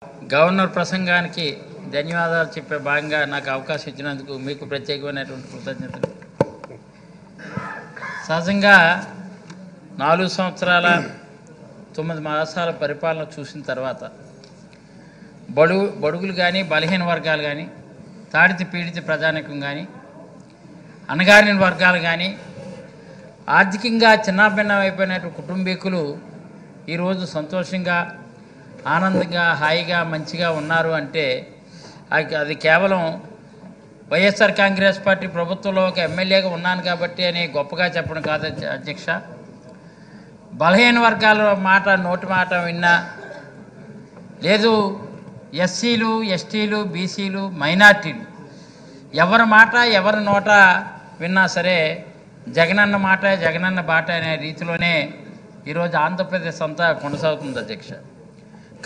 Governor ప్రసంగానికి ధన్యవాదాలు చెప్పే భాగంగా నాకు అవకాశం ఇచ్చినందుకు మీకు ప్రత్యేకమైనటువంటి కృతజ్ఞతలు. సహజంగా 4 సంవత్సరాల 9 మాసాల పరిపాలన చూసిన తర్వాత బడుగులు కానీ బలహీన వర్గాలు కానీ తాడిత పీడిత ప్రజానికం కానీ అణగారిన వర్గాలు కానీ ఆర్థికంగా చిన్నాభిన్నం అయిపోయినటువంటి కుటుంబీకులు ఈరోజు సంతోషంగా ఆనందంగా హాయిగా మంచిగా ఉన్నారు అంటే అది కేవలం వైఎస్ఆర్ కాంగ్రెస్ పార్టీ ప్రభుత్వంలో ఒక ఎమ్మెల్యేగా ఉన్నాను కాబట్టి అని గొప్పగా చెప్పడం కాదు అధ్యక్ష. బలహీన వర్గాల మాట నోటి మాట విన్నా లేదు, ఎస్సీలు ఎస్టీలు బీసీలు మైనార్టీలు ఎవరి మాట ఎవరి నోట విన్నా సరే జగనన్న మాట జగనన్న బాట అనే రీతిలోనే ఈరోజు ఆంధ్రప్రదేశ్ అంతా కొనసాగుతుంది అధ్యక్ష.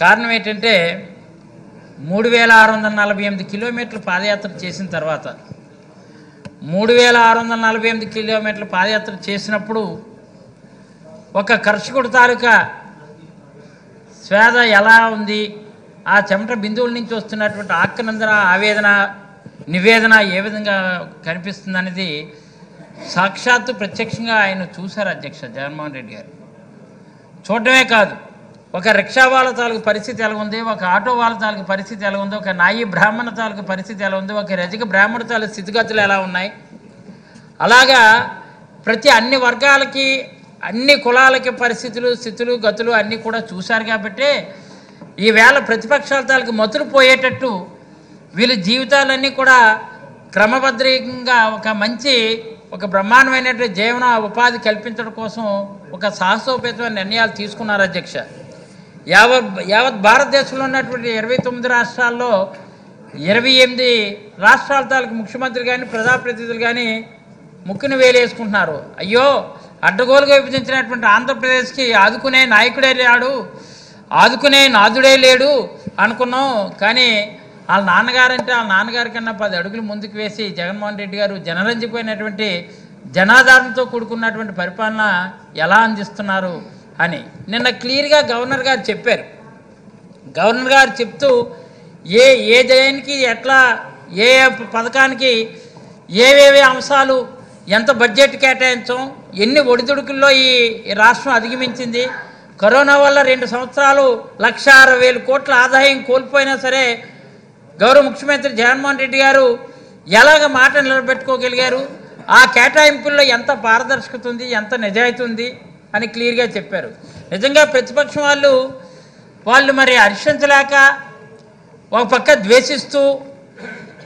కారణం ఏంటంటే 3648 కిలోమీటర్లు పాదయాత్ర చేసిన తర్వాత 3648 కిలోమీటర్ల పాదయాత్ర చేసినప్పుడు ఒక కర్షకుడు తాలూకా స్వేద ఎలా ఉంది, ఆ చెమట బిందువుల నుంచి వస్తున్నటువంటి ఆక్రందన ఆవేదన నివేదన ఏ విధంగా కనిపిస్తుంది అనేది సాక్షాత్తు ప్రత్యక్షంగా ఆయన చూశారు అధ్యక్ష జగన్మోహన్ రెడ్డి గారు. చూడటమే కాదు, ఒక రిక్షా వాళ్ళ తాలూకు పరిస్థితి ఎలా ఉంది, ఒక ఆటో వాళ్ళ తాలూకు పరిస్థితి ఎలా ఉంది, ఒక నాయి బ్రాహ్మణ తాలూకు పరిస్థితి ఎలా ఉంది, ఒక రజక బ్రాహ్మణ తాలూకు స్థితిగతులు ఎలా ఉన్నాయి, అలాగా అన్ని వర్గాలకి అన్ని కులాలకి పరిస్థితులు స్థితులు గతులు అన్నీ కూడా చూశారు. కాబట్టి ఈవేళ ప్రతిపక్షాల తాలూకు మతులు పోయేటట్టు వీళ్ళ జీవితాలన్నీ కూడా క్రమబద్ధంగా ఒక బ్రహ్మాండమైనటువంటి జీవన ఉపాధి కల్పించడం కోసం ఒక సాహసోపేతమైన నిర్ణయాలు తీసుకున్నారు అధ్యక్ష. యావత్ భారతదేశంలో ఉన్నటువంటి 29 రాష్ట్రాల్లో 28 రాష్ట్రాల తాలూకు ముఖ్యమంత్రి కానీ ప్రజాప్రతినిధులు కానీ ముక్కును వేలేసుకుంటున్నారు. అయ్యో, అడ్డగోలుగా విభజించినటువంటి ఆంధ్రప్రదేశ్కి ఆదుకునే నాయకుడే లేడు, ఆదుకునే నాదుడే లేడు అనుకున్నాం. కానీ వాళ్ళ నాన్నగారి కన్నా 10 అడుగులు ముందుకు వేసి జగన్మోహన్ రెడ్డి గారు జనరంజిపోయినటువంటి జనాధారణతో కూడుకున్నటువంటి పరిపాలన ఎలా అందిస్తున్నారు అని నిన్న క్లియర్గా గవర్నర్ గారు చెప్పారు. గవర్నర్ గారు చెప్తూ ఏ దేనికి ఎట్లా ఏ పథకానికి ఏవేవి అంశాలు ఎంత బడ్జెట్ కేటాయించాం, ఎన్ని ఒడిదుడుకుల్లో ఈ రాష్ట్రం అధిగమించింది, కరోనా వల్ల 2 సంవత్సరాలు 1,60,000 కోట్ల ఆదాయం కోల్పోయినా సరే గౌరవ ముఖ్యమంత్రి జగన్మోహన్ రెడ్డి గారు ఎలాగ మాట నిలబెట్టుకోగలిగారు, ఆ కేటాయింపుల్లో ఎంత పారదర్శకత ఉంది, ఎంత నిజాయితీ ఉంది అని క్లియర్గా చెప్పారు. నిజంగా ప్రతిపక్షం వాళ్ళు మరి హర్షించలేక ఒక పక్క ద్వేషిస్తూ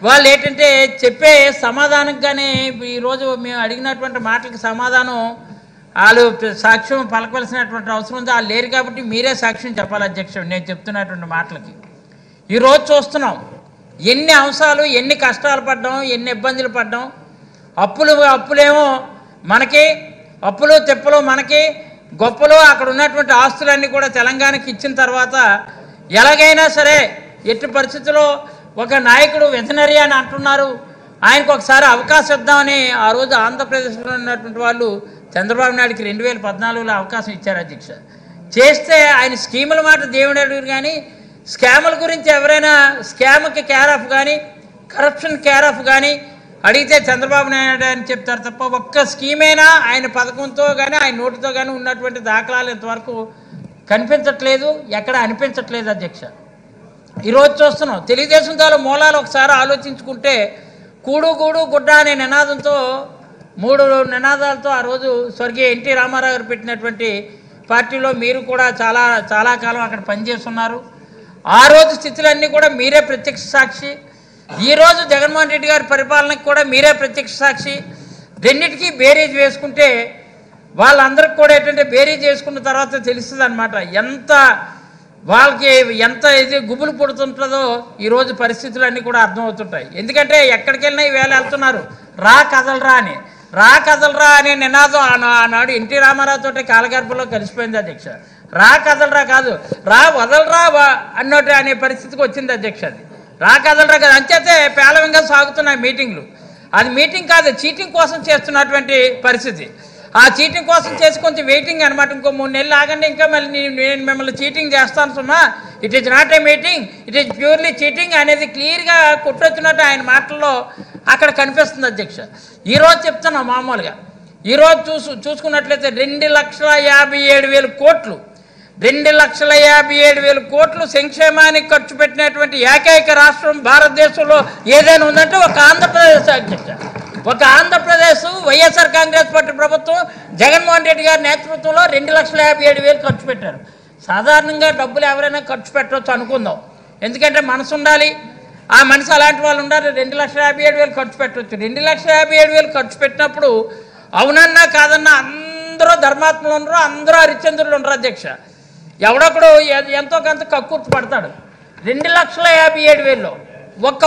వాళ్ళు ఏంటంటే చెప్పే సమాధానంగానే ఈరోజు మేము అడిగినటువంటి మాటలకి సమాధానం వాళ్ళు సాక్ష్యం పలకవలసినటువంటి అవసరం ఉంది. వాళ్ళు లేరు కాబట్టి మీరే సాక్ష్యం చెప్పాలి అధ్యక్ష. నేను చెప్తున్నటువంటి మాటలకి ఈరోజు చూస్తున్నాం ఎన్ని అంశాలు, ఎన్ని కష్టాలు పడ్డాం, ఎన్ని ఇబ్బందులు పడ్డాం. అప్పులేమో మనకి, అప్పులు తెప్పులు మనకి, గొప్పలు అక్కడ ఉన్నటువంటి ఆస్తులన్నీ కూడా తెలంగాణకి ఇచ్చిన తర్వాత ఎలాగైనా సరే ఎట్టి పరిస్థితుల్లో ఒక నాయకుడు వెటనరీ అని అంటున్నారు, ఆయనకు ఒకసారి అవకాశం ఇద్దామని ఆ రోజు ఆంధ్రప్రదేశ్లో ఉన్నటువంటి వాళ్ళు చంద్రబాబు నాయుడికి 2014లో అవకాశం ఇచ్చారు అధ్యక్ష. చేస్తే ఆయన స్కీముల మాట దేవుడు అడుగురు కానీ స్కాముల గురించి ఎవరైనా స్కామ్కి కేర్ ఆఫ్ కానీ కరప్షన్ కేర్ ఆఫ్ కానీ అడిగితే చంద్రబాబు నాయుడు అని చెప్తారు తప్ప ఒక్క స్కీమైనా ఆయన పథకంతో కానీ ఆయన నోటితో కానీ ఉన్నటువంటి దాఖలాలు ఇంతవరకు కనిపించట్లేదు, ఎక్కడ అనిపించట్లేదు అధ్యక్ష. ఈరోజు చూస్తున్నాం తెలుగుదేశం తాలూ మూలాలు ఒకసారి ఆలోచించుకుంటే కూడు గూడు గుడ్డ అనే నినాదంతో 3 నినాదాలతో ఆ రోజు స్వర్గీయ ఎన్టీ రామారావు గారు పెట్టినటువంటి పార్టీలో మీరు కూడా చాలా కాలం అక్కడ పనిచేస్తున్నారు. ఆ రోజు స్థితులన్నీ కూడా మీరే ప్రత్యక్ష సాక్షి. ఈరోజు జగన్మోహన్ రెడ్డి గారి పరిపాలనకు కూడా మీరే ప్రత్యక్ష సాక్షి. రెండింటికి బేరీజ్ వేసుకుంటే వాళ్ళందరికీ కూడా ఏంటంటే బేరీజ్ వేసుకున్న తర్వాత తెలుస్తుంది అనమాట వాళ్ళకి ఎంత ఇది గుబులు పుడుతుంటుందో ఈరోజు పరిస్థితులన్నీ కూడా అర్థమవుతుంటాయి. ఎందుకంటే ఎక్కడికి వెళ్ళినా ఈవేళ వెళ్తున్నారు రా కదలరా అనే నినాదం ఆనాడు ఎన్టీ రామారావుతో కాలగర్భంలో కలిసిపోయింది అధ్యక్ష. రా కదలరా కాదు, రా వదలరా అన్నట్టు అనే పరిస్థితికి వచ్చింది అధ్యక్ష. అది రా కదలరా కాదు, అంచేతే పేలవంగా సాగుతున్నాయి మీటింగ్లు. అది మీటింగ్ కాదు, చీటింగ్ కోసం చేస్తున్నటువంటి పరిస్థితి. ఆ చీటింగ్ కోసం చేసి కొంచెం వెయిటింగ్ అనమాట. ఇంకో 3 నెలలు ఆగండి, ఇంకా మళ్ళీ నేను మిమ్మల్ని చీటింగ్ చేస్తాను సుమా, it is not a meeting, it is purely cheating అనేది క్లియర్గా కుట్రొచ్చినట్టు ఆయన మాటల్లో అక్కడ కనిపిస్తుంది అధ్యక్ష. ఈరోజు చెప్తున్నాం మామూలుగా, ఈరోజు చూసుకున్నట్లయితే 2,57,000 కోట్లు 2,57,000 కోట్లు సంక్షేమానికి ఖర్చు పెట్టినటువంటి ఏకైక రాష్ట్రం భారతదేశంలో ఏదైనా ఉందంటే ఒక ఆంధ్రప్రదేశ్ అధ్యక్ష. ఒక ఆంధ్రప్రదేశ్ వైఎస్ఆర్ కాంగ్రెస్ పార్టీ ప్రభుత్వం జగన్మోహన్ రెడ్డి గారి నేతృత్వంలో 2,57,000 ఖర్చు పెట్టారు. సాధారణంగా డబ్బులు ఎవరైనా ఖర్చు పెట్టవచ్చు అనుకుందాం, ఎందుకంటే మనసు ఉండాలి, ఆ మనసు అలాంటి వాళ్ళు ఉండాలి. 2,57,000 ఖర్చు పెట్టవచ్చు. 2,57,000 ఖర్చు పెట్టినప్పుడు అవునన్నా కాదన్నా అందరూ ధర్మాత్ములు ఉండరు, అందరూ హరిశ్చంద్రులు ఉండరు అధ్యక్ష. ఎవడొకడు ఎంతో కొంత కక్కుర్తి పడతాడు. 2,57,000లో ఒక్క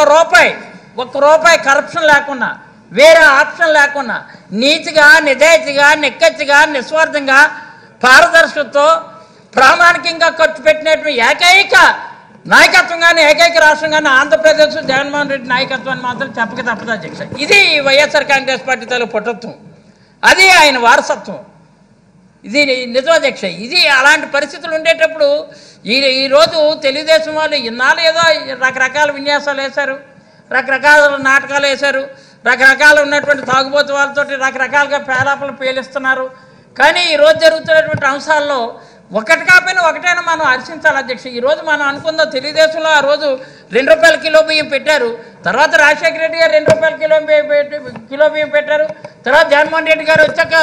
రూపాయి కరప్షన్ లేకుండా, వేరే ఆప్షన్ లేకుండా, నీతిగా నిజాయితీగా నిక్కచ్చిగా నిస్వార్థంగా పారదర్శకతో ప్రామాణికంగా ఖర్చు పెట్టినటువంటి ఏకైక నాయకత్వం కానీ ఏకైక రాష్ట్రం కానీ ఆంధ్రప్రదేశ్ జగన్మోహన్ రెడ్డి నాయకత్వాన్ని మాత్రం చెప్పక తప్పదు అధ్యక్ష. ఇది వైఎస్ఆర్ కాంగ్రెస్ పార్టీ తాలూకు పుట్టత్వం, అది ఆయన వారసత్వం, ఇది నిజం అధ్యక్ష. ఇది అలాంటి పరిస్థితులు ఉండేటప్పుడు ఈరోజు తెలుగుదేశం వాళ్ళు ఇన్నాళ్ళు ఏదో రకరకాల విన్యాసాలు వేశారు, రకరకాల నాటకాలు వేశారు, రకరకాలు ఉన్నటువంటి తాగుబోతు వాళ్ళతో రకరకాలుగా పేలాపలు పేలిస్తున్నారు. కానీ ఈరోజు జరుగుతున్నటువంటి అంశాల్లో ఒకటి కాకపోయినా ఒకటైనా మనం హర్షించాలి అధ్యక్ష. ఈరోజు మనం అనుకుందాం, తెలుగుదేశంలో ఆ రోజు ₹2 కిలో బియ్యం పెట్టారు, తర్వాత రాజశేఖర రెడ్డి గారు ₹2 కిలో బియ్యం పెట్టారు, తర్వాత జగన్మోహన్ రెడ్డి గారు వచ్చాక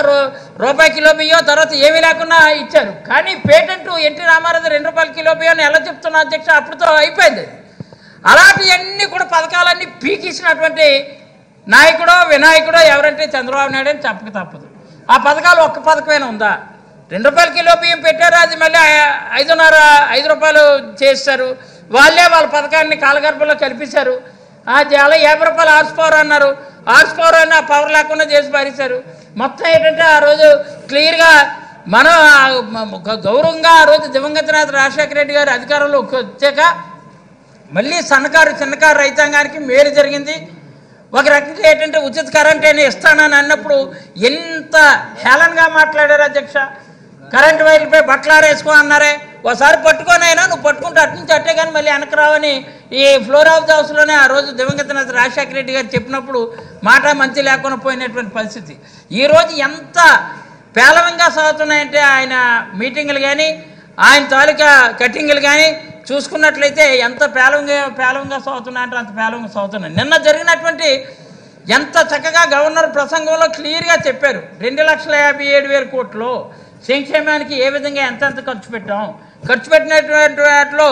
₹1 కిలో బియ్యం, తర్వాత ఏమీ లేకుండా ఇచ్చారు. కానీ పేటెంట్ ఎన్టీ రామారావు ₹2 కిలో బియ్యం ఎలా చెప్తున్నా అధ్యక్ష, అప్పుడుతో అయిపోయింది. అలాంటివన్నీ కూడా పథకాలన్నీ పీకిసినటువంటి నాయకుడో వినాయకుడో ఎవరంటే చంద్రబాబు నాయుడు అని చెప్పక తప్పదు. ఆ పథకాలు ఒక్క పథకమైనా ఉందా? ₹2 కిలో బియ్యం పెట్టారు, అది మళ్ళీ ₹5 చేస్తారు. వాళ్ళే వాళ్ళ పథకాన్ని కాలగర్భంలో కల్పించారు. అది అలా ₹50 హార్స్ పవర్ అన్నారు, హార్స్ పవర్ అని ఆ పవర్ లేకుండా చేసి పారేశారు. మొత్తం ఏంటంటే ఆ రోజు క్లియర్గా మనం గౌరవంగా ఆ రోజు దివంగత నేత రాజశేఖర రెడ్డి గారి అధికారంలోకి వచ్చాక మళ్ళీ చిన్నకారు రైతాంగానికి మేలు జరిగింది. ఒక రకంగా ఏంటంటే ఉచిత కరెంట్ అయినా ఇస్తానని అన్నప్పుడు ఎంత హేళనగా మాట్లాడారు అధ్యక్ష. కరెంటు వైర్లపై బట్టలారేసుకో అన్నారే, ఒకసారి పట్టుకొనైనా నువ్వు పట్టుకుంటే అటు నుంచి అట్టే కానీ మళ్ళీ వెనక్కి రావని ఈ ఫ్లోర్ ఆఫ్ ద హౌస్లోనే ఆ రోజు దివంగత నేత రాజశేఖర రెడ్డి గారు చెప్పినప్పుడు మాట మంచి లేకుండా పోయినటువంటి పరిస్థితి. ఈరోజు ఎంత పేలవంగా సాగుతున్నాయంటే ఆయన మీటింగులు కానీ ఆయన తాలూకా కటింగులు కానీ చూసుకున్నట్లయితే ఎంత పేలవంగా సాగుతున్నాయంటే అంత పేలవంగా సాగుతున్నాయి. నిన్న జరిగినటువంటి ఎంత చక్కగా గవర్నర్ ప్రసంగంలో క్లియర్గా చెప్పారు, 2,57,000 కోట్లు సంక్షేమానికి ఏ విధంగా ఎంత ఖర్చు పెట్టాం, ఖర్చు పెట్టినటువంటి వాటిలో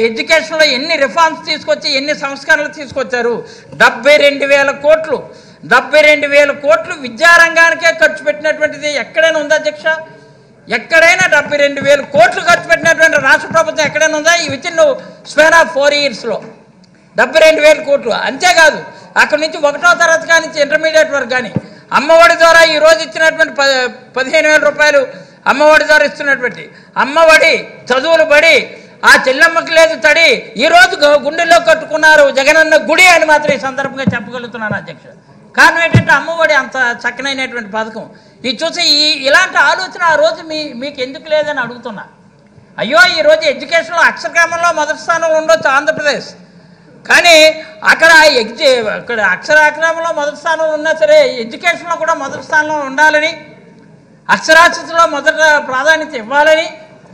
ఎడ్యుకేషన్లో ఎన్ని రిఫార్మ్స్ తీసుకొచ్చి ఎన్ని సంస్కరణలు తీసుకొచ్చారు. 72,000 కోట్లు విద్యారంగానికే ఖర్చు పెట్టినటువంటిది ఎక్కడైనా ఉందా అధ్యక్ష? ఎక్కడైనా 72,000 కోట్లు ఖర్చు పెట్టినటువంటి రాష్ట్ర ప్రభుత్వం ఎక్కడైనా ఉందా? ఈ విత్ ఇన్ స్పాన్ ఆఫ్ 4 ఇయర్స్లో 72,000 కోట్లు. అంతేకాదు అక్కడి నుంచి 1వ తరగతి కానీ నుంచి ఇంటర్మీడియట్ వరకు కానీ అమ్మఒడి ద్వారా ఈరోజు ఇచ్చినటువంటి 15,000 రూపాయలు అమ్మఒడి ద్వారా ఇస్తున్నటువంటి అమ్మఒడి చదువులు బడి ఆ చెల్లమ్మకి లేదు తడి ఈరోజు గుండెల్లో కట్టుకున్నారు జగనన్న గుడి అని మాత్రం ఈ సందర్భంగా చెప్పగలుగుతున్నాను అధ్యక్ష. కారణం ఏంటంటే అమ్మఒడి అంత చక్కనైనటువంటి పథకం. ఇది చూసి ఇలాంటి ఆలోచన ఆ రోజు మీకు ఎందుకు లేదని అడుగుతున్నా. అయ్యో ఈరోజు ఎడ్యుకేషన్లో అక్షరక్రమంలో మొదటి స్థానంలో ఉండొచ్చు ఆంధ్రప్రదేశ్, కానీ అక్కడ అక్షరాక్రమంలో మొదటి స్థానంలో ఉన్నా సరే ఎడ్యుకేషన్లో కూడా మొదటి స్థానంలో ఉండాలని, అక్షరాస్యతలో మొదట ప్రాధాన్యత ఇవ్వాలని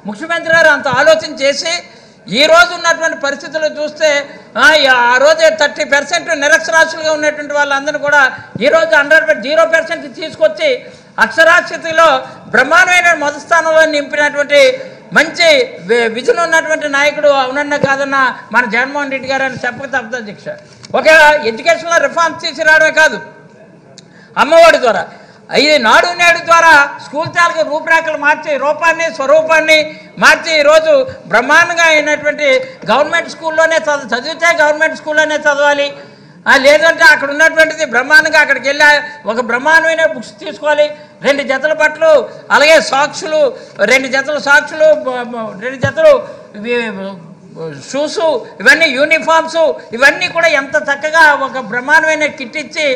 ముఖ్యమంత్రి గారు అంత ఆలోచన చేసి ఈరోజు ఉన్నటువంటి పరిస్థితులు చూస్తే ఆ రోజే 30% నిరక్షరాస్యులుగా ఉన్నటువంటి వాళ్ళందరూ కూడా ఈరోజు 0% తీసుకొచ్చి అక్షరాస్యతలో బ్రహ్మాండమైన మొదటి స్థానంలో నింపినటువంటి మంచి విజన్ ఉన్నటువంటి నాయకుడు అవునన్నా కాదన్నా మన జగన్మోహన్ రెడ్డి గారు అని చెప్పక తప్పదు అధ్యక్ష. ఒక ఎడ్యుకేషన్లో రిఫార్మ్స్ తీసుకురావడమే కాదు, అమ్మఒడి ద్వారా ఇది నాడు నేడు ద్వారా స్కూల్ తాలూకు రూపురేఖలు మార్చి స్వరూపాన్ని మార్చి ఈరోజు బ్రహ్మాండంగా అయినటువంటి గవర్నమెంట్ స్కూల్లోనే చదివితే గవర్నమెంట్ స్కూల్లోనే చదవాలి, లేదంటే అక్కడ ఉన్నటువంటిది బ్రహ్మాండంగా అక్కడికి వెళ్ళి ఒక బ్రహ్మాండమైన బుక్స్ తీసుకోవాలి, 2 జతల బట్టలు అలాగే సాక్సులు 2 జతలు సాక్సులు 2 జతలు షూసు ఇవన్నీ యూనిఫామ్స్ ఇవన్నీ కూడా ఎంత చక్కగా ఒక బ్రహ్మాండమైన కిట్ ఇచ్చి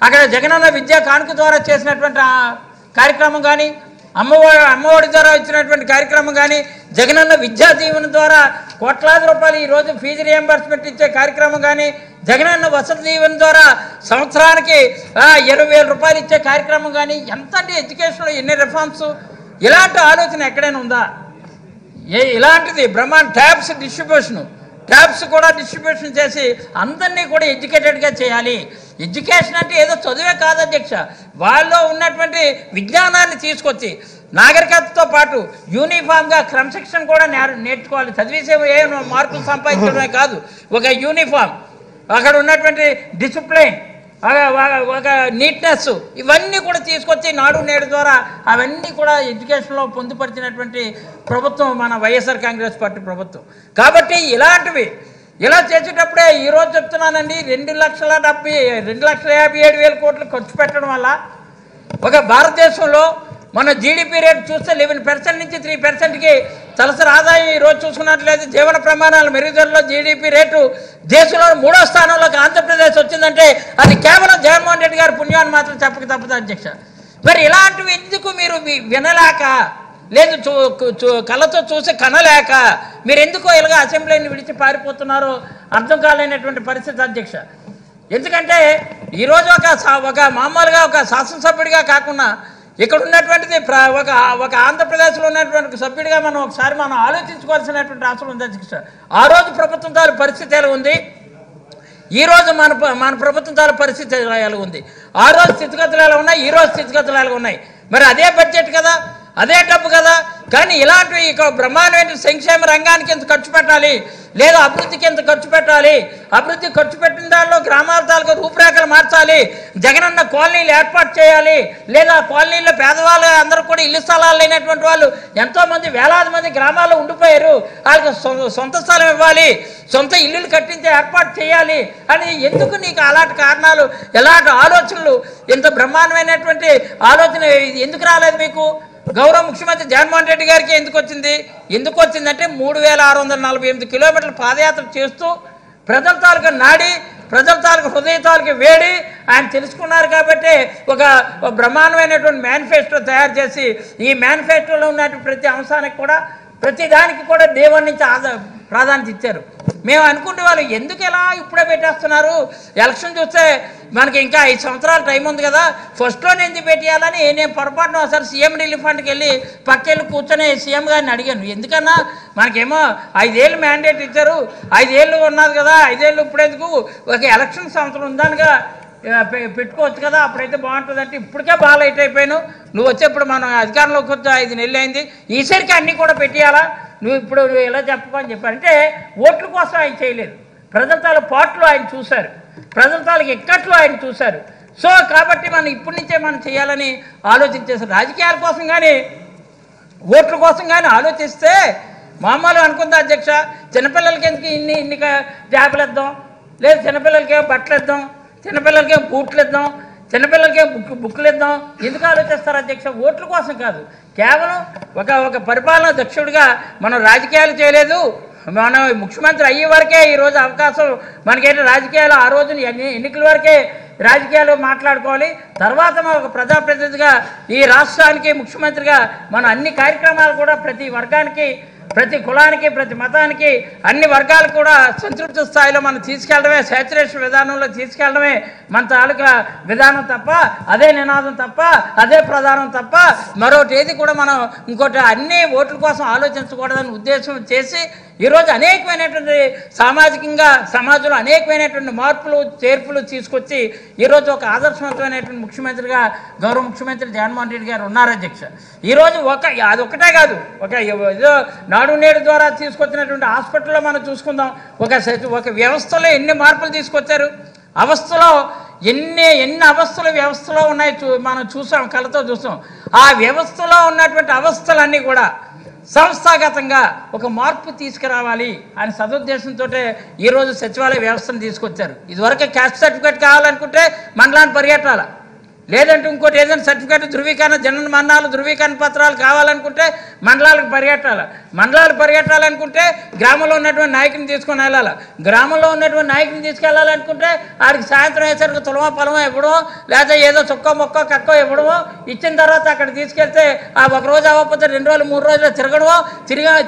అక్కడ జగనన్న విద్యా కానుక ద్వారా చేసినటువంటి కార్యక్రమం కానీ, అమ్మఒడి ద్వారా ఇచ్చినటువంటి కార్యక్రమం కానీ, జగనన్న విద్యా దీవెన ద్వారా కోట్లాది రూపాయలు ఈరోజు ఫీజు రియంబర్స్మెంట్ ఇచ్చే కార్యక్రమం కానీ, జగనన్న వసతి దీవెన ద్వారా సంవత్సరానికి 20,000 రూపాయలు ఇచ్చే కార్యక్రమం కానీ, ఎంత అంటే ఎడ్యుకేషన్లో ఎన్ని రిఫార్మ్స్, ఇలాంటి ఆలోచన ఎక్కడైనా ఉందా? ఇలాంటిది ట్యాబ్స్ కూడా డిస్ట్రిబ్యూషన్ చేసి అందరినీ కూడా ఎడ్యుకేటెడ్గా చేయాలి. ఎడ్యుకేషన్ అంటే ఏదో చదువే కాదు అధ్యక్ష, వాళ్ళలో ఉన్నటువంటి విజ్ఞానాన్ని తీసుకొచ్చి నాగరికతతో పాటు యూనిఫామ్గా క్రమశిక్షణ కూడా నేర్చుకోవాలి. చదివేసే ఏ మార్కులు సంపాదించడమే కాదు, ఒక యూనిఫామ్, అక్కడ ఉన్నటువంటి డిసిప్లైన్, ఒక నీట్నెస్, ఇవన్నీ కూడా తీసుకొచ్చి నాడు నేడు ద్వారా అవన్నీ కూడా ఎడ్యుకేషన్లో పొందుపరిచినటువంటి ప్రభుత్వం మన వైఎస్ఆర్ కాంగ్రెస్ పార్టీ ప్రభుత్వం. కాబట్టి ఇలాంటివి ఇలా చేసేటప్పుడే ఈరోజు చెప్తున్నానండి, 2,57,000 కోట్లు ఖర్చు పెట్టడం వల్ల ఒక భారతదేశంలో మన జీడిపి రేటు చూస్తే 11% నుంచి 3%కి తలసరి ఆదాయం ఈరోజు చూసుకున్నట్లయితే జీవన ప్రమాణాల మెరుగుదలలో జీడిపి రేటు దేశంలో 3వ స్థానంలోకి ఆంధ్రప్రదేశ్ వచ్చిందంటే అది కేవలం జగన్మోహన్ రెడ్డి గారి పుణ్యాన్ని మాత్రం చెప్పక తప్పదు అధ్యక్ష. మరి ఇలాంటివి ఎందుకు మీరు వినలేక, లేదు కళ్ళతో చూసి కనలేక మీరు ఎందుకో ఇలాగ అసెంబ్లీని విడిచి పారిపోతున్నారో అర్థం కాలేనటువంటి పరిస్థితి అధ్యక్ష. ఎందుకంటే ఈరోజు ఒక మామూలుగా ఒక శాసనసభ్యుడిగా కాకుండా ఇక్కడ ఉన్నటువంటిది ఒక ఆంధ్రప్రదేశ్లో ఉన్నటువంటి సభ్యుడిగా ఒకసారి మనం ఆలోచించుకోవాల్సినటువంటి అవసరం ఉంది అధ్యక్ష. ఆ రోజు ప్రభుత్వం తాలూ పరిస్థితి ఎలా ఉంది, ఈరోజు మన ప్రభుత్వం తాలూ పరిస్థితి ఎలా ఉంది, ఆ రోజు స్థితిగతులు ఎలా ఉన్నాయి, ఈ రోజు స్థితిగతులు ఎలా ఉన్నాయి. మరి అదే బడ్జెట్ కదా, అదే డబ్బు కదా, కానీ ఇలాంటివి ఇక బ్రహ్మాండమైన సంక్షేమ రంగానికి ఎంత ఖర్చు పెట్టాలి, లేదా అభివృద్ధికి ఎంత ఖర్చు పెట్టాలి, అభివృద్ధి ఖర్చు పెట్టిన దానిలో గ్రామాల తాలూకు రూపురేఖలు మార్చాలి, జగనన్న కాలనీలు ఏర్పాటు చేయాలి, లేదా కాలనీలో పేదవాళ్ళు అందరూ కూడా ఇల్లు స్థలాలు లేనటువంటి వాళ్ళు ఎంతోమంది వేలాది మంది గ్రామాల్లో ఉండిపోయారు, వాళ్ళకి సొంత స్థలం ఇవ్వాలి, సొంత ఇల్లులు కట్టించే ఏర్పాటు చేయాలి అని ఎందుకు నీకు అలాంటి కారణాలు, ఎలాంటి ఆలోచనలు, ఇంత బ్రహ్మాండమైనటువంటి ఆలోచన ఎందుకు రాలేదు మీకు? గౌరవ ముఖ్యమంత్రి జగన్మోహన్ రెడ్డి గారికి ఎందుకు వచ్చిందంటే 3,648 కిలోమీటర్ల పాదయాత్ర చేస్తూ ప్రజల తాలూకు నాడి, ప్రజల తాలూకు హృదయ తాలూకు వేడి ఆయన తెలుసుకున్నారు. కాబట్టి ఒక బ్రహ్మాండమైనటువంటి మేనిఫెస్టో తయారు చేసి ఈ మేనిఫెస్టోలో ఉన్నటువంటి ప్రతి అంశానికి కూడా, ప్రతి దానికి కూడా దేవుని నుంచి ప్రాధాన్యత ఇచ్చారు. మేము అనుకుంటే వాళ్ళు ఎందుకు ఎలా ఇప్పుడే పెట్టేస్తున్నారు, ఎలక్షన్ చూస్తే మనకి ఇంకా 5 సంవత్సరాల టైం ఉంది కదా, ఫస్ట్లోనే ఎందుకు పెట్టేయాలని నేను పొరపాటున ఒకసారి సీఎం రిలీఫ్ ఫండ్కి వెళ్ళి పక్కెళ్ళి కూర్చొని సీఎం గారిని అడిగాను. ఎందుకన్నా మనకేమో 5 ఏళ్ళు మ్యాండేట్ ఇచ్చారు, 5 ఏళ్ళు ఉన్నది కదా, 5 ఏళ్ళు ఇప్పుడెందుకు, ఒక ఎలక్షన్ సంవత్సరం ఉందనిగా పెట్టుకోవచ్చు కదా, అప్పుడైతే బాగుంటుంది అంటే ఇప్పటికే బాగా లైట్ అయిపోయాను, నువ్వు వచ్చేప్పుడు మనం అధికారంలోకి వచ్చి 5 నెలలు అయింది, ఈసారికి అన్నీ కూడా పెట్టేయాలా, నువ్వు ఎలా చెప్పమని చెప్పారంటే ఓట్ల కోసం ఆయన చేయలేదు, ప్రజల తాలూకు పాటలు ఆయన చూశారు, ప్రజల తాలూకు ఎక్కట్లు ఆయన చూశారు. సో కాబట్టి మనం ఇప్పటి నుంచే మనం చేయాలని ఆలోచించేసారు. రాజకీయాల కోసం కానీ ఓట్ల కోసం కానీ ఆలోచిస్తే మామూలు అనుకుందా అధ్యక్ష, చిన్నపిల్లలకి ఎందుకు ఇన్ని జాబులు ఇద్దాం, లేదు చిన్నపిల్లలకేమో బట్టలు ఇద్దాం, చిన్నపిల్లలకేమో బూట్లు ఇద్దాం, చిన్నపిల్లలకేమో బుక్కులు ఇద్దాం, ఎందుకు ఆలోచిస్తారు అధ్యక్ష? ఓట్ల కోసం కాదు, కేవలం ఒక పరిపాలనా దక్షుడిగా మనం రాజకీయాలు చేయలేదు, మనం ముఖ్యమంత్రి అయ్యే వరకే ఈరోజు అవకాశం మనకేంటి, రాజకీయాలు ఆ రోజున ఎన్నికల వరకే రాజకీయాలు మాట్లాడుకోవాలి, తర్వాత మనం ఒక ప్రజాప్రతినిధిగా ఈ రాష్ట్రానికి ముఖ్యమంత్రిగా మన అన్ని కార్యక్రమాలు కూడా ప్రతి వర్గానికి, ప్రతి కులానికి, ప్రతి మతానికి, అన్ని వర్గాలు కూడా సంతృప్తి స్థాయిలో మనం తీసుకెళ్ళడమే, శాచురేషన్ విధానంలో తీసుకెళ్ళడమే మన తాలూకా విధానం తప్ప, అదే నినాదం తప్ప, అదే ప్రధానం తప్ప మరొకటి ఏది కూడా మనం ఇంకోటి అన్ని ఓట్ల కోసం ఆలోచించకూడదని ఉద్దేశం చేసి ఈరోజు అనేకమైనటువంటి సామాజికంగా సమాజంలో అనేకమైనటువంటి మార్పులు చేర్పులు తీసుకొచ్చి ఈరోజు ఒక ఆదర్శవంతమైనటువంటి ముఖ్యమంత్రిగా గౌరవ ముఖ్యమంత్రి జగన్మోహన్ రెడ్డి గారు ఉన్నారు అధ్యక్ష. ఈరోజు అదొకటే కాదు, ఏదో నాడు నేడు ద్వారా తీసుకొచ్చినటువంటి హాస్పిటల్లో మనం చూసుకుందాం, ఒక వ్యవస్థలో ఎన్ని మార్పులు తీసుకొచ్చారు, అవస్థలో ఎన్ని అవస్థలు వ్యవస్థలో ఉన్నాయి మనం చూసాం, కళ్ళతో చూసాం. ఆ వ్యవస్థలో ఉన్నటువంటి అవస్థలన్నీ కూడా సంస్థాగతంగా ఒక మార్పు తీసుకురావాలి అని సదుద్దేశంతో ఈరోజు సచివాలయ వ్యవస్థను తీసుకొచ్చారు. ఇదివరకు క్యాస్ట్ సర్టిఫికేట్ కావాలనుకుంటే మండలాన్ని పరిగెట్టాలి, లేదంటే ఇంకోటి ఏదైనా సర్టిఫికేట్ ధృవీకరణ జనన మరణాలు ధృవీకరణ పత్రాలు కావాలనుకుంటే మండలాలకు పరిగెట్టాలి. మండలాలు పరిగెట్టాలనుకుంటే గ్రామంలో ఉన్నటువంటి నాయకుని తీసుకొని వెళ్ళాలి. గ్రామంలో ఉన్నటువంటి నాయకుని తీసుకెళ్ళాలనుకుంటే ఆడికి సాయంత్రం వేసరికి తులమా పొలమా ఇవ్వడమో లేదా ఏదో చుక్క మొక్క కక్కో ఇవ్వడమో, ఇచ్చిన తర్వాత అక్కడ తీసుకెళ్తే ఆ ఒక రోజు అవ్వకపోతే 2 రోజులు 3 రోజులు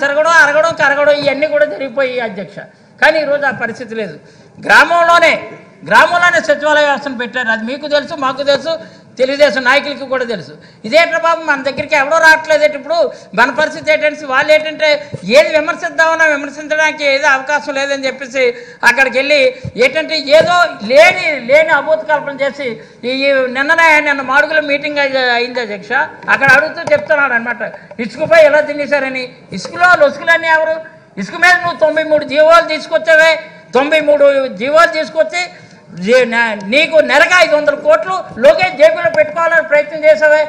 తిరగడం కరగడం ఇవన్నీ కూడా జరిగిపోయి అధ్యక్ష. కానీ ఈరోజు ఆ పరిస్థితి లేదు. గ్రామంలోనే సచివాలయ వ్యవస్థను పెట్టారు. అది మీకు తెలుసు, మాకు తెలుసు, తెలుగుదేశం నాయకులకి కూడా తెలుసు. ఇదేంటే బాబు మన దగ్గరికి ఎవడో రావట్లేదు. ఇప్పుడు మన పరిస్థితి ఏంటంటే వాళ్ళు ఏంటంటే ఏది విమర్శిద్దామన్నా విమర్శించడానికి ఏదో అవకాశం లేదని చెప్పేసి అక్కడికి వెళ్ళి ఏంటంటే ఏదో లేని అభూత కల్పన చేసి నిన్న మాడుగుల మీటింగ్ అయింది అధ్యక్ష. అక్కడ అడుగుతూ చెప్తున్నాడు అనమాట, ఇసుకపై ఎలా తినేశారని. ఇసుకలో లొసుకులన్నీ ఎవరు? ఇసుక మీద నువ్వు 93 జీవోలు తీసుకొచ్చావే. 93 జీవోలు తీసుకొచ్చి నీకు నెలకు 500 కోట్లు లోకేష్ జేబులో పెట్టుకోవాలని ప్రయత్నం చేసావే.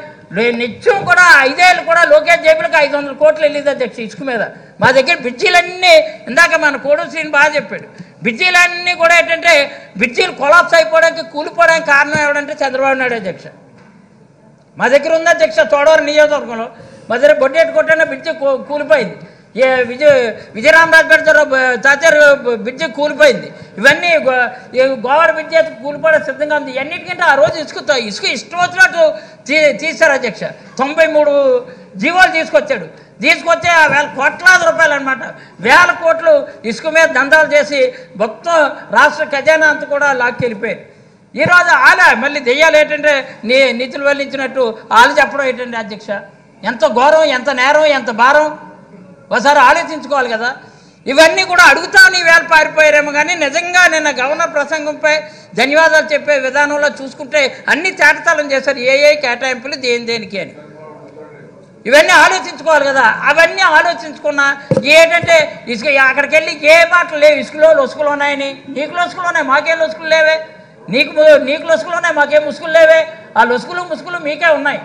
నిత్యం కూడా 5 ఏళ్ళు కూడా లోకేష్ జేబులకు 500 కోట్లు వెళ్ళేది అధ్యక్ష ఇసుక మీద. మా దగ్గర బ్రిడ్జీలన్నీ ఇందాక మన కోడూరు శ్రీని బాగా చెప్పాడు. బ్రిడ్జీలన్నీ కూడా ఏంటంటే బ్రిడ్జీలు కొలాప్స్ అయిపోవడానికి కూలిపోవడానికి కారణం ఎవడంటే చంద్రబాబు నాయుడు అధ్యక్ష. మా దగ్గర ఉంది అధ్యక్ష తోడవరం నియోజకవర్గంలో మా దగ్గర బొడ్డేటి కొట్టిన బ్రిడ్జి కూలిపోయింది. విజయరామరాజు పెడతారు తాచారు బ్రిడ్జి కూలిపోయింది. ఇవన్నీ గోవాడ బ్రిడ్జి కూలిపోవడం సిద్ధంగా ఉంది. అన్నిటికంటే ఆ రోజు ఇసుక ఇష్టం వచ్చినట్టు తీశారు అధ్యక్ష. 93 జీవోలు తీసుకొచ్చి ఆ కోట్లాది రూపాయలు అనమాట, 1000 కోట్లు ఇసుక మీద దందాలు చేసి మొత్తం రాష్ట్ర ఖజానా అంతా కూడా లాక్కెళ్ళిపోయారు. ఈరోజు మళ్ళీ దెయ్యాలు ఏంటంటే నిధులు వెల్లించినట్టు వాళ్ళు చెప్పడం ఏంటంటే అధ్యక్ష. ఎంత ఘోరం, ఎంత నేరం, ఎంత భారం ఒకసారి ఆలోచించుకోవాలి కదా. ఇవన్నీ కూడా అడుగుతామని వేళ పారిపోయారేమో కానీ నిజంగా నిన్న గవర్నర్ ప్రసంగంపై ధన్యవాదాలు చెప్పే విధానంలో చూసుకుంటే అన్ని తేటతలం చేశారు. ఏ కేటాయింపులు దేనికి అని ఇవన్నీ ఆలోచించుకోవాలి కదా. అవన్నీ ఆలోచించుకున్నా ఏంటంటే ఇసుక అక్కడికి వెళ్ళి ఏ మాటలు లేవు. ఇసుకలో లొసుకులు ఉన్నాయని, నీకు లొసుకులు ఉన్నాయి, మాకేం లొసుకులు లేవే. నీకు లొసుకులు ఉన్నాయి, మాకేం ముసుగులు లేవే. ఆ ముసుగులు మీకే ఉన్నాయి.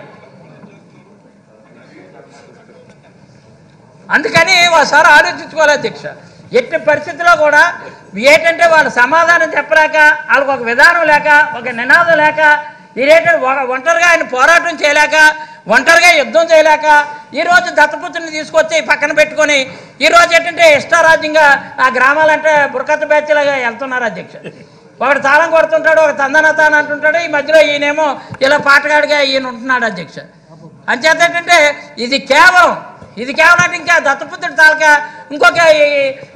అందుకని ఒకసారి ఆలోచించుకోవాలి అధ్యక్ష. ఎట్టి పరిస్థితుల్లో కూడా ఏంటంటే వాళ్ళు సమాధానం చెప్పలేక, వాళ్ళకి ఒక విధానం లేక, ఒక నినాదం లేక, ఇదేంటంటే ఒంటరిగా ఆయన పోరాటం చేయలేక, ఒంటరిగా యుద్ధం చేయలేక ఈరోజు దత్తపుత్రుని తీసుకొచ్చి పక్కన పెట్టుకొని ఈరోజు ఏంటంటే ఇష్టారాజ్యంగా ఆ గ్రామాలంటే బుర్కత్త బ్యాచ్లాగా వెళ్తున్నారు అధ్యక్ష. ఒకడు తాళం కొడుతుంటాడు, ఒక తాను అంటుంటాడు. ఈ మధ్యలో ఈయనేమో ఇలా పాటగాడిగా ఈయన ఉంటున్నాడు అధ్యక్ష. అంచేత ఏంటంటే ఇది కేవలం అంటే ఇంకా దత్తపుత్రుడు తాలక ఇంకొక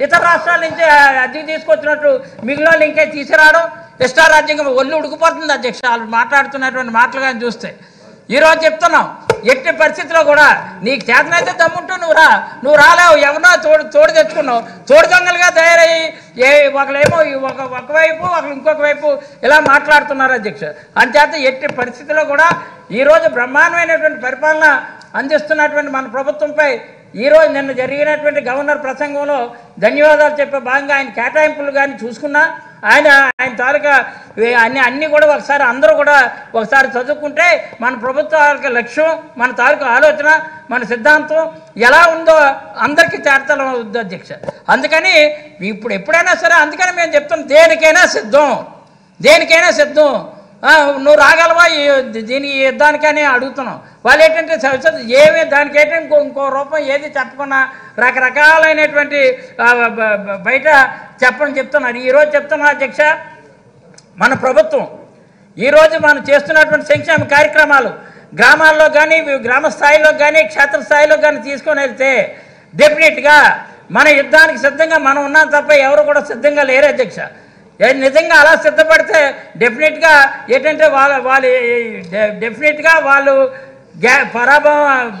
ఇతర రాష్ట్రాల నుంచి అద్దెకి తీసుకొచ్చినట్టు మిగిలిన వాళ్ళు ఇంకా తీసుకురావడం ఇష్టారాజ్యంగా ఒళ్ళు ఉడికిపోతుంది అధ్యక్ష. వాళ్ళు మాట్లాడుతున్నటువంటి మాటలు కానీ చూస్తే ఈరోజు చెప్తున్నాం, ఎట్టి పరిస్థితిలో కూడా నీకు చేతనైతే దమ్ముంటూ నువ్వు రాలేవు. ఎవరినో తోడు తెచ్చుకున్నావు. తోడు దొంగలుగా తయారయ్యి ఒకళ్ళేమో ఒకవైపు ఒకళ్ళు ఇంకొక వైపు ఇలా మాట్లాడుతున్నారు అధ్యక్ష. అంచేత ఎట్టి పరిస్థితిలో కూడా ఈరోజు బ్రహ్మాండమైనటువంటి పరిపాలన అందిస్తున్నటువంటి మన ప్రభుత్వంపై ఈరోజు నిన్న జరిగినటువంటి గవర్నర్ ప్రసంగంలో ధన్యవాదాలు చెప్పే భాగంగా ఆయన కేటాయింపులు కానీ చూసుకున్నా ఆయన తాలూకా అన్నీ కూడా ఒకసారి అందరూ కూడా ఒకసారి చదువుకుంటే మన ప్రభుత్వ లక్ష్యం, మన తాలూకా ఆలోచన, మన సిద్ధాంతం ఎలా ఉందో అందరికీ చేరతలం అవుద్ది అధ్యక్ష. అందుకని ఇప్పుడు ఎప్పుడైనా సరే అందుకని మేము చెప్తున్నాం, దేనికైనా సిద్ధం. నువ్వు రాగలవా దీనికి యుద్ధానికని అడుగుతున్నాం. వాళ్ళు ఏంటంటే ఏమి దానికి ఏంటంటే ఇంకో రూపం ఏది చెప్పకుండా రకరకాలైనటువంటి బయట చెప్తున్నారు. ఈరోజు చెప్తున్నా అధ్యక్ష, మన ప్రభుత్వం ఈరోజు మనం చేస్తున్నటువంటి సంక్షేమ కార్యక్రమాలు గ్రామాల్లో కానీ గ్రామ స్థాయిలో కానీ క్షేత్రస్థాయిలో కానీ తీసుకొని వెళ్తే డెఫినెట్గా మన యుద్ధానికి సిద్ధంగా మనం ఉన్నాం తప్ప ఎవరు కూడా సిద్ధంగా లేరు అధ్యక్ష. నిజంగా అలా సిద్ధపడితే డెఫినెట్గా ఏంటంటే వాళ్ళు పరాభవం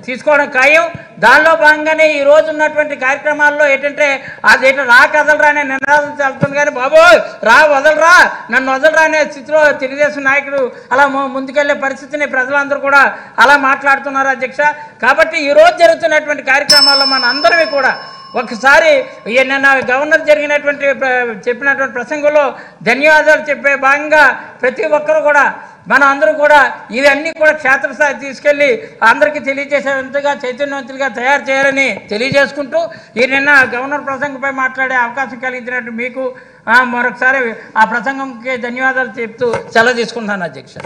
తీసుకోవడం ఖాయం. దానిలో భాగంగానే ఈరోజు ఉన్నటువంటి కార్యక్రమాల్లో ఏంటంటే అదేంటో కదలరా అనే నినాదం తెలుస్తుంది. కానీ బాబు నన్ను వదలరా అనే స్థితిలో తెలుగుదేశం నాయకుడు అలా ముందుకెళ్లే పరిస్థితిని ప్రజలందరూ కూడా అలా మాట్లాడుతున్నారు అధ్యక్ష. కాబట్టి ఈరోజు జరుగుతున్నటువంటి కార్యక్రమాల్లో మన అందరివి కూడా ఒకసారి నిన్న గవర్నర్ జరిగినటువంటి చెప్పినటువంటి ప్రసంగంలో ధన్యవాదాలు చెప్పే భాగంగా ప్రతి ఒక్కరు కూడా మనం అందరూ కూడా ఇవన్నీ కూడా క్షేత్రస్థాయి తీసుకెళ్ళి అందరికీ తెలియజేసేంతగా చైతన్యవంతులుగా తయారు చేయాలని తెలియజేసుకుంటూ ఈ నిన్న గవర్నర్ ప్రసంగంపై మాట్లాడే అవకాశం కలిగించినట్టు మీకు మరొకసారి ఆ ప్రసంగంకి ధన్యవాదాలు చెప్తూ సెలవు తీసుకుంటున్నాను అధ్యక్ష.